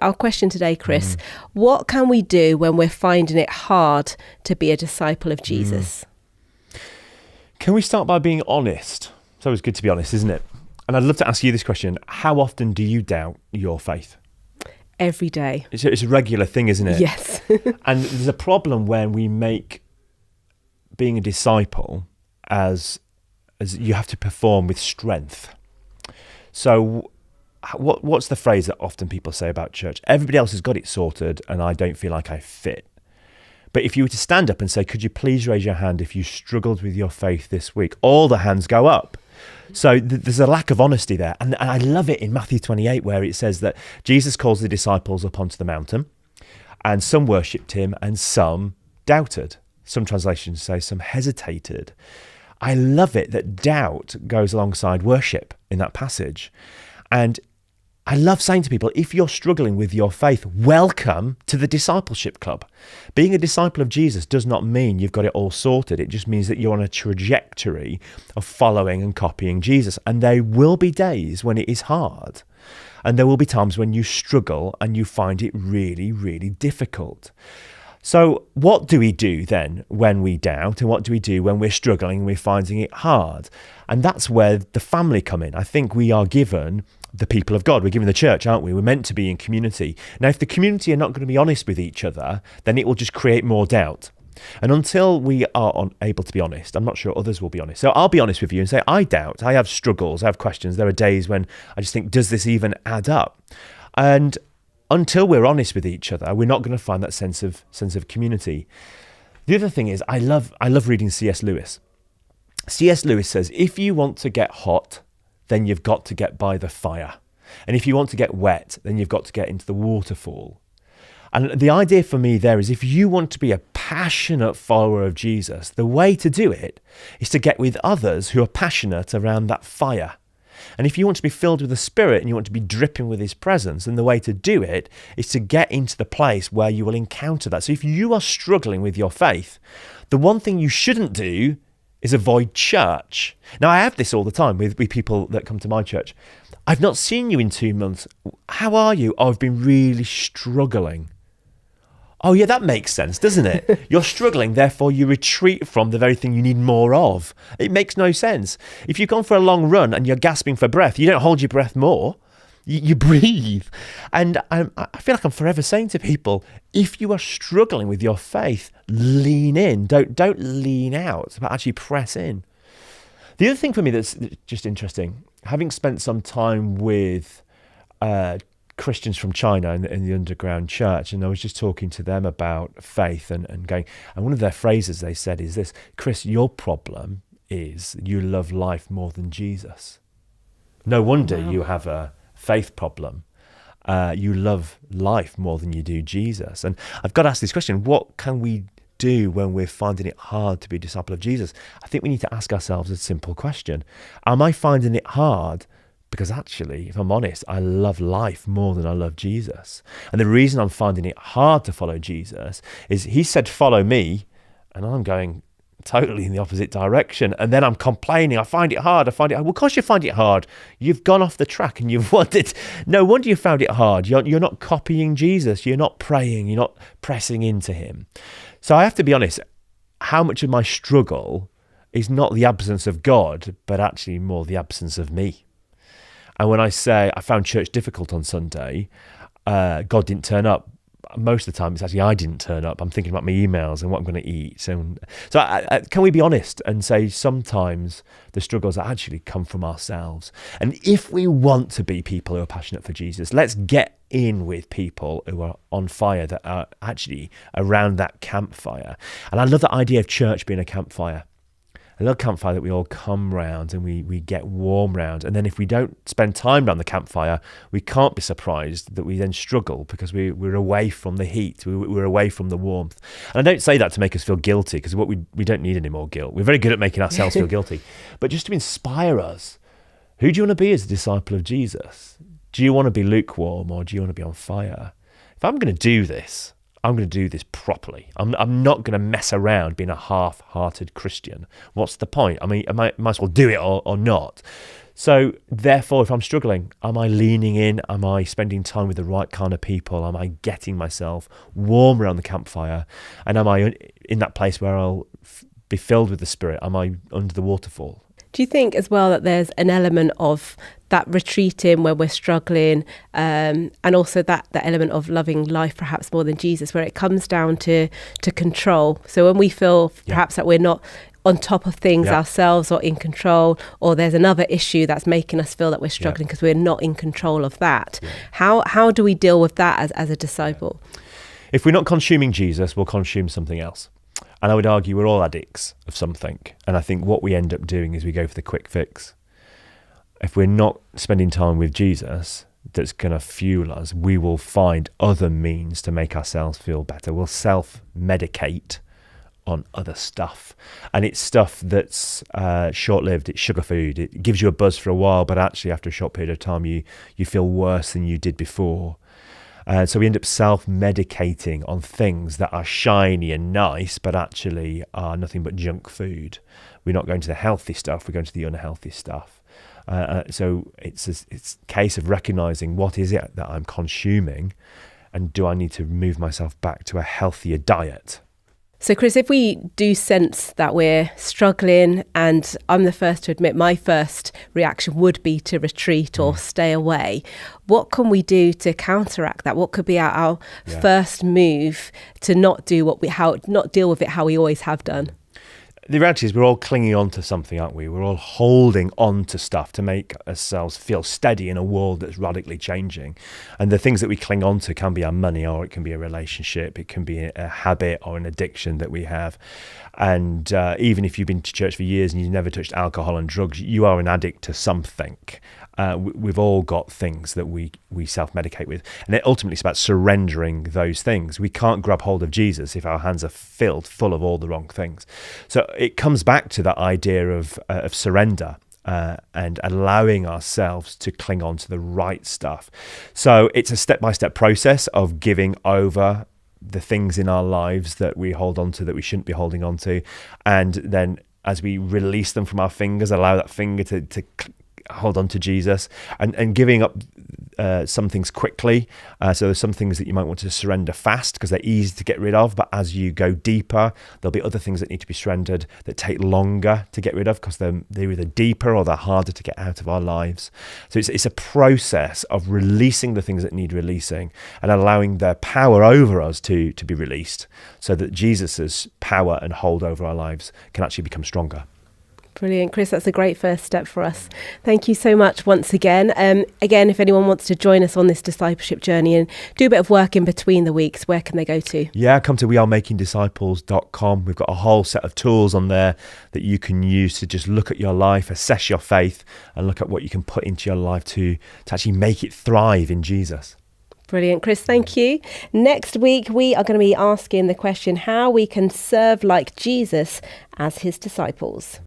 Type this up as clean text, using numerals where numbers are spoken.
Our question today, Chris, what can we do when we're finding it hard to be a disciple of Jesus? Can we start by being honest? It's always good to be honest, isn't it? And I'd love to ask you this question. How often do you doubt your faith? Every day. It's a regular thing, isn't it? Yes. And there's a problem when we make being a disciple as you have to perform with strength. So what's the phrase that often people say about church? Everybody else has got it sorted and I don't feel like I fit. But if you were to stand up and say, could you please raise your hand if you struggled with your faith this week? All the hands go up. So there's a lack of honesty there. And I love it in Matthew 28, where it says that Jesus calls the disciples up onto the mountain, and some worshipped him and some doubted. Some translations say some hesitated. I love it that doubt goes alongside worship in that passage. And I love saying to people, if you're struggling with your faith, welcome to the discipleship club. Being a disciple of Jesus does not mean you've got it all sorted. It just means that you're on a trajectory of following and copying Jesus. And there will be days when it is hard. And there will be times when you struggle and you find it really, really difficult. So what do we do then when we doubt, and what do we do when we're struggling and we're finding it hard? And that's where the family come in. I think we are given the people of God. We're given the church, aren't we? We're meant to be in community. Now, if the community are not going to be honest with each other, then it will just create more doubt. And until we are able to be honest, I'm not sure others will be honest. So I'll be honest with you and say, I doubt, I have struggles, I have questions. There are days when I just think, does this even add up? And until we're honest with each other, we're not going to find that sense of community. The other thing is, I love reading C.S. Lewis. C.S. Lewis says, if you want to get hot, then you've got to get by the fire. And if you want to get wet, then you've got to get into the waterfall. And the idea for me there is, if you want to be a passionate follower of Jesus, the way to do it is to get with others who are passionate around that fire. And if you want to be filled with the Spirit and you want to be dripping with his presence, then the way to do it is to get into the place where you will encounter that. So if you are struggling with your faith, the one thing you shouldn't do is avoid church. Now, I have this all the time with people that come to my church. I've not seen you in 2 months. How are you? Oh, I've been really struggling. Oh, yeah, that makes sense, doesn't it? You're struggling, therefore you retreat from the very thing you need more of. It makes no sense. If you've gone for a long run and you're gasping for breath, you don't hold your breath more. You breathe. And I feel like I'm forever saying to people, if you are struggling with your faith, lean in. Don't lean out, but actually press in. The other thing for me that's just interesting, having spent some time with Christians from China in the underground church, and I was just talking to them about faith and one of their phrases they said is this: Chris, your problem is you love life more than Jesus. No wonder you have a faith problem. You love life more than you do Jesus. And I've got to ask this question: what can we do when we're finding it hard to be a disciple of Jesus? I think we need to ask ourselves a simple question. Am I finding it hard because actually, if I'm honest, I love life more than I love Jesus? And the reason I'm finding it hard to follow Jesus is he said, follow me, and I'm going totally in the opposite direction. And then I'm complaining, I find it hard. Well, of course you find it hard. You've gone off the track and you've wanted. No wonder you found it hard. You're not copying Jesus. You're not praying. You're not pressing into him. So I have to be honest, how much of my struggle is not the absence of God, but actually more the absence of me. And when I say I found church difficult on Sunday, God didn't turn up. Most of the time, it's actually I didn't turn up. I'm thinking about my emails and what I'm going to eat. So can we be honest and say sometimes the struggles actually come from ourselves? And if we want to be people who are passionate for Jesus, let's get in with people who are on fire, that are actually around that campfire. And I love the idea of church being a campfire. A little campfire that we all come round and we get warm round. And then if we don't spend time around the campfire, we can't be surprised that we then struggle because we're away from the heat, we're away from the warmth. And I don't say that to make us feel guilty, because we don't need any more guilt. We're very good at making ourselves feel guilty. But just to inspire us, who do you want to be as a disciple of Jesus? Do you want to be lukewarm or do you want to be on fire? If I'm going to do this, I'm going to do this properly. I'm not going to mess around being a half-hearted Christian. What's the point? I mean, I might as well do it or not. So therefore, if I'm struggling, am I leaning in? Am I spending time with the right kind of people? Am I getting myself warm around the campfire? And am I in that place where I'll be filled with the Spirit? Am I under the waterfall? Do you think as well that there's an element of that retreating when we're struggling, and also that element of loving life perhaps more than Jesus, where it comes down to control? So when we feel perhaps that we're not on top of things ourselves or in control, or there's another issue that's making us feel that we're struggling because we're not in control of that. How do we deal with that as a disciple? If we're not consuming Jesus, we'll consume something else. And I would argue we're all addicts of something. And I think what we end up doing is we go for the quick fix. If we're not spending time with Jesus that's going to fuel us, we will find other means to make ourselves feel better. We'll self-medicate on other stuff. And it's stuff that's short-lived. It's sugar food. It gives you a buzz for a while, but actually after a short period of time, you feel worse than you did before. So we end up self-medicating on things that are shiny and nice, but actually are nothing but junk food. We're not going to the healthy stuff, we're going to the unhealthy stuff. So it's a case of recognizing what is it that I'm consuming, and do I need to move myself back to a healthier diet? So Chris, if we do sense that we're struggling, and I'm the first to admit my first reaction would be to retreat or stay away, what can we do to counteract that? What could be our first move to not deal with it how we always have done? The reality is we're all clinging on to something, aren't we? We're all holding on to stuff to make ourselves feel steady in a world that's radically changing. And the things that we cling on to can be our money, or it can be a relationship, it can be a habit or an addiction that we have. And even if you've been to church for years and you've never touched alcohol and drugs, you are an addict to something. We've all got things that we self-medicate with. And it ultimately is about surrendering those things. We can't grab hold of Jesus if our hands are full of all the wrong things. So it comes back to that idea of surrender and allowing ourselves to cling on to the right stuff. So it's a step-by-step process of giving over the things in our lives that we hold on to that we shouldn't be holding on to. And then as we release them from our fingers, allow that finger to hold on to Jesus, and giving up some things quickly. So there's some things that you might want to surrender fast because they're easy to get rid of, but as you go deeper, there'll be other things that need to be surrendered that take longer to get rid of because they're either deeper or they're harder to get out of our lives. So it's a process of releasing the things that need releasing and allowing their power over us to be released, so that Jesus's power and hold over our lives can actually become stronger. Brilliant. Chris, that's a great first step for us. Thank you so much once again. Again, if anyone wants to join us on this discipleship journey and do a bit of work in between the weeks, where can they go to? Yeah, come to wearemakingdisciples.com. We've got a whole set of tools on there that you can use to just look at your life, assess your faith, and look at what you can put into your life to actually make it thrive in Jesus. Brilliant. Chris, thank you. Next week, we are going to be asking the question how we can serve like Jesus as his disciples.